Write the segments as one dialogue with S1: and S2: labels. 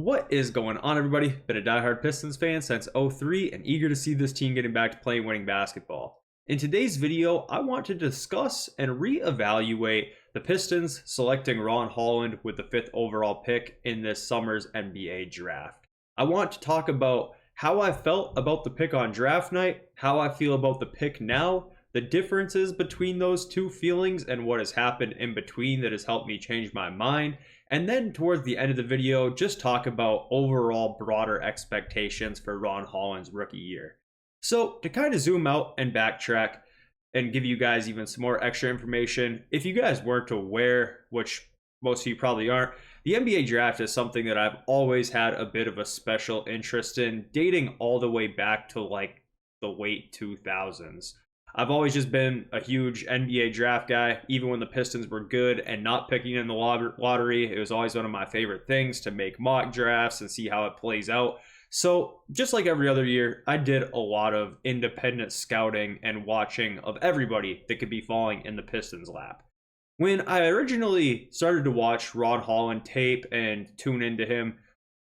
S1: What is going on, everybody? Been a diehard Pistons fan since '03 and eager to see this team getting back to playing winning basketball. In today's video, I want to discuss and reevaluate the Pistons selecting Ron Holland with the 5th overall pick in this summer's NBA draft. I want to talk about how I felt about the pick on draft night, how I feel about the pick now, the differences between those two feelings and what has happened in between that has helped me change my mind. And then towards the end of the video, just talk about overall broader expectations for Ron Holland's rookie year. So to kind of zoom out and backtrack and give you guys even some more extra information, if you guys weren't aware, which most of you probably aren't, the NBA draft is something that I've always had a bit of a special interest in, dating all the way back to like the late 2000s. I've always just been a huge NBA draft guy, even when the Pistons were good and not picking in the lottery. It was always one of my favorite things to make mock drafts and see how it plays out. So just like every other year, I did a lot of independent scouting and watching of everybody that could be falling in the Pistons' lap. When I originally started to watch Ron Holland tape and tune into him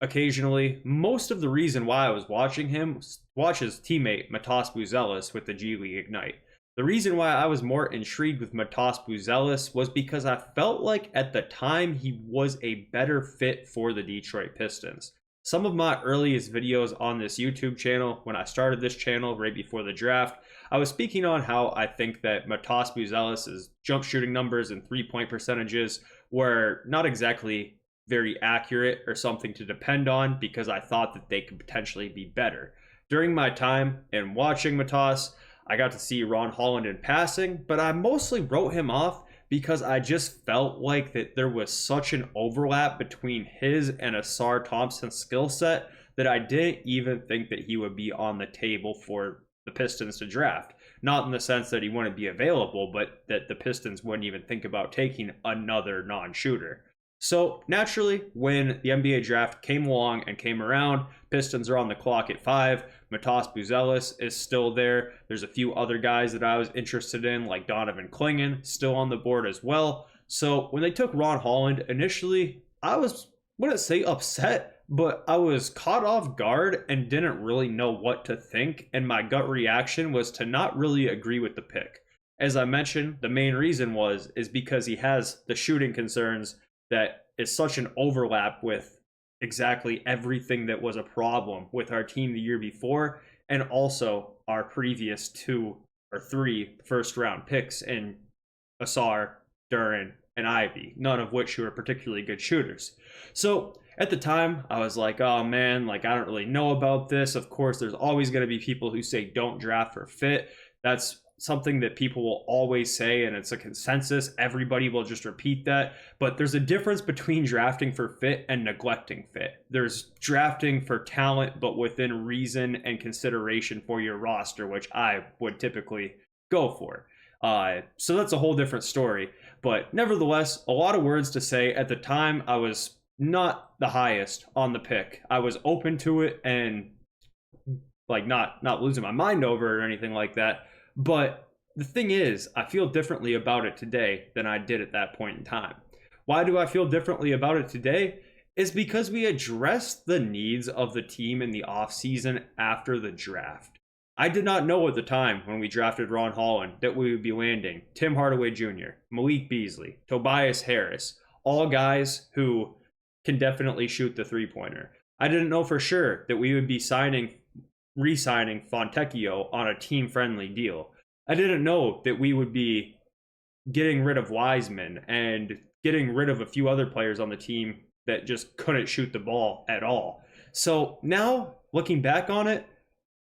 S1: occasionally, most of the reason why I was watching him was watch his teammate Matas Buzelis with the G League Ignite. The reason why I was more intrigued with Matas Buzelis was because I felt like at the time he was a better fit for the Detroit Pistons. Some of my earliest videos on this YouTube channel, when I started this channel right before the draft, I was speaking on how I think that Matas Buzelis' jump shooting numbers and three-point percentages were not exactly very accurate or something to depend on because I thought that they could potentially be better. During my time in watching Matas, I got to see Ron Holland in passing, but I mostly wrote him off because I just felt like that there was such an overlap between his and Asar Thompson's skill set that I didn't even think that he would be on the table for the Pistons to draft. Not in the sense that he wouldn't be available, but that the Pistons wouldn't even think about taking another non-shooter. So naturally, when the NBA draft came along and came around, Pistons are on the clock at 5. Matas Buzelis is still there. There's a few other guys that I was interested in, like Donovan Clingan, still on the board as well. So when they took Ron Holland, initially, I wouldn't say upset, but I was caught off guard and didn't really know what to think. And my gut reaction was to not really agree with the pick. As I mentioned, the main reason is because he has the shooting concerns that is such an overlap with exactly everything that was a problem with our team the year before, and also our previous 2 or 3 first-round picks in Asar, Duran, and Ivy, none of which were particularly good shooters. So at the time, I was like, oh man, like I don't really know about this. Of course, there's always going to be people who say don't draft for fit. That's something that people will always say, and it's a consensus. Everybody will just repeat that. But there's a difference between drafting for fit and neglecting fit. There's drafting for talent, but within reason and consideration for your roster, which I would typically go for. So that's a whole different story. But nevertheless, a lot of words to say. At the time, I was not the highest on the pick. I was open to it and like not losing my mind over it or anything like that. But the thing is, I feel differently about it today than I did at that point in time. Why do I feel differently about it today? Is because we addressed the needs of the team in the offseason after the draft. I did not know at the time when we drafted Ron Holland that we would be landing Tim Hardaway Jr., Malik Beasley, Tobias Harris, all guys who can definitely shoot the three-pointer. I didn't know for sure that we would be re-signing Fontecchio on a team-friendly deal. I didn't know that we would be getting rid of Wiseman and getting rid of a few other players on the team that just couldn't shoot the ball at all. So now, looking back on it,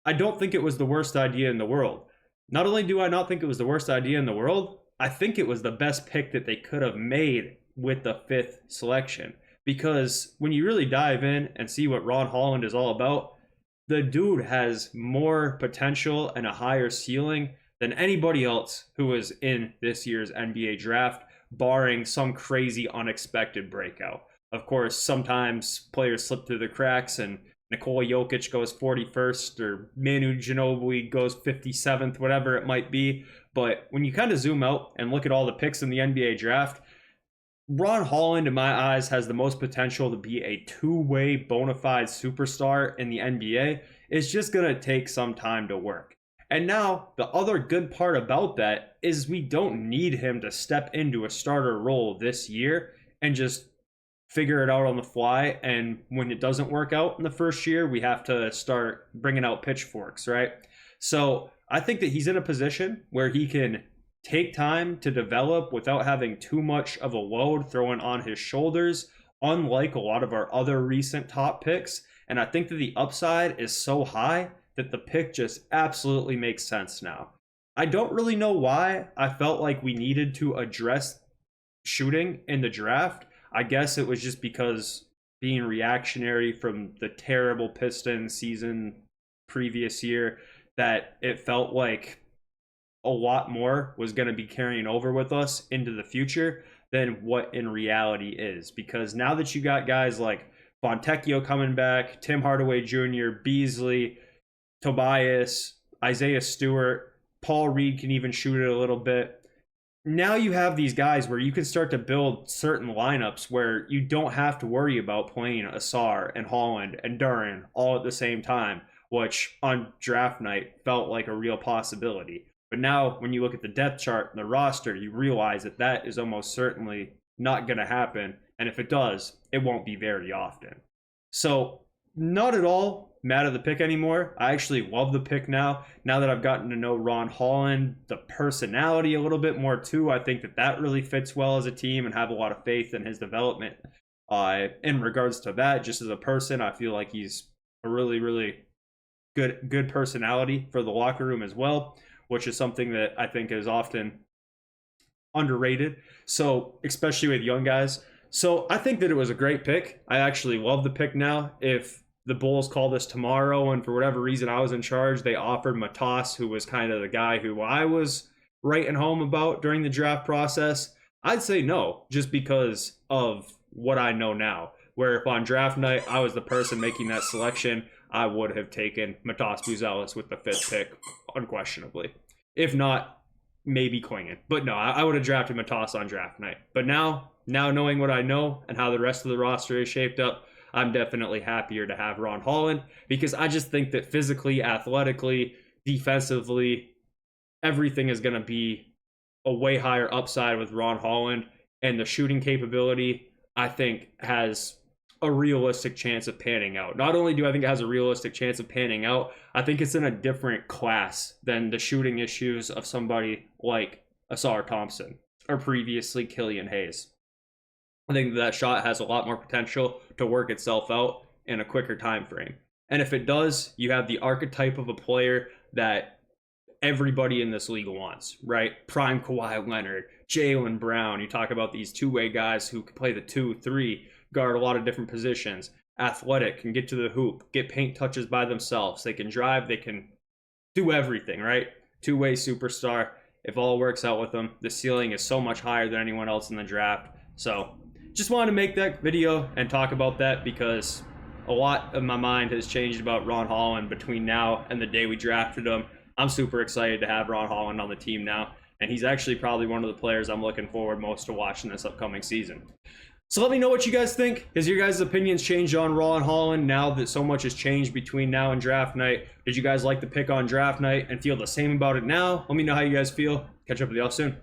S1: I don't think it was the worst idea in the world. Not only do I not think it was the worst idea in the world, I think it was the best pick that they could have made with the 5th selection. Because when you really dive in and see what Ron Holland is all about, the dude has more potential and a higher ceiling than anybody else who was in this year's NBA draft, barring some crazy unexpected breakout. Of course, sometimes players slip through the cracks and Nikola Jokic goes 41st or Manu Ginobili goes 57th, whatever it might be. But when you kind of zoom out and look at all the picks in the NBA draft, Ron Holland, in my eyes, has the most potential to be a two-way bona fide superstar in the NBA. It's just going to take some time to work. And now, the other good part about that is we don't need him to step into a starter role this year and just figure it out on the fly. And when it doesn't work out in the first year, we have to start bringing out pitchforks, right? So I think that he's in a position where he can take time to develop without having too much of a load thrown on his shoulders, unlike a lot of our other recent top picks. And I think that the upside is so high that the pick just absolutely makes sense now. I don't really know why I felt like we needed to address shooting in the draft. I guess it was just because being reactionary from the terrible Pistons season previous year, that it felt like a lot more was going to be carrying over with us into the future than what in reality is. Because now that you got guys like Fontecchio coming back, Tim Hardaway Jr., Beasley, Tobias, Isaiah Stewart, Paul Reed can even shoot it a little bit. Now you have these guys where you can start to build certain lineups where you don't have to worry about playing Asar and Holland and Duran all at the same time, which on draft night felt like a real possibility. But now when you look at the depth chart and the roster, you realize that that is almost certainly not going to happen. And if it does, it won't be very often. So not at all mad at the pick anymore. I actually love the pick now that I've gotten to know Ron Holland, the personality a little bit more too. I think that that really fits well as a team, and have a lot of faith in his development. In regards to that, just as a person, I feel like he's a really, really good personality for the locker room as well, which is something that I think is often underrated. So especially with young guys. So I think that it was a great pick. I actually love the pick now. If the Bulls call this tomorrow and for whatever reason I was in charge, they offered Matas, who was kind of the guy who I was writing home about during the draft process, I'd say no, just because of what I know now. Where if on draft night I was the person making that selection, I would have taken Matas Buzelis with the 5th pick, unquestionably. If not, maybe Klingon. But no, I would have drafted Matas on draft night. But now knowing what I know and how the rest of the roster is shaped up, I'm definitely happier to have Ron Holland, because I just think that physically, athletically, defensively, everything is going to be a way higher upside with Ron Holland. And the shooting capability, I think, has a realistic chance of panning out. Not only do I think it has a realistic chance of panning out, I think it's in a different class than the shooting issues of somebody like Asar Thompson or previously Killian Hayes. I think that shot has a lot more potential to work itself out in a quicker time frame. And if it does, you have the archetype of a player that everybody in this league wants, right? Prime Kawhi Leonard, Jaylen Brown. You talk about these two-way guys who can play the 2-3, guard a lot of different positions, athletic, can get to the hoop, get paint touches by themselves. They can drive, they can do everything, right? Two-way superstar. If all works out with them, the ceiling is so much higher than anyone else in the draft. So just wanted to make that video and talk about that, because a lot of my mind has changed about Ron Holland between now and the day we drafted him. I'm super excited to have Ron Holland on the team now, and he's actually probably one of the players I'm looking forward most to watching this upcoming season. So let me know what you guys think. Has your guys' opinions changed on Ron Holland now that so much has changed between now and draft night? Did you guys like the pick on draft night and feel the same about it now? Let me know how you guys feel. Catch up with y'all soon.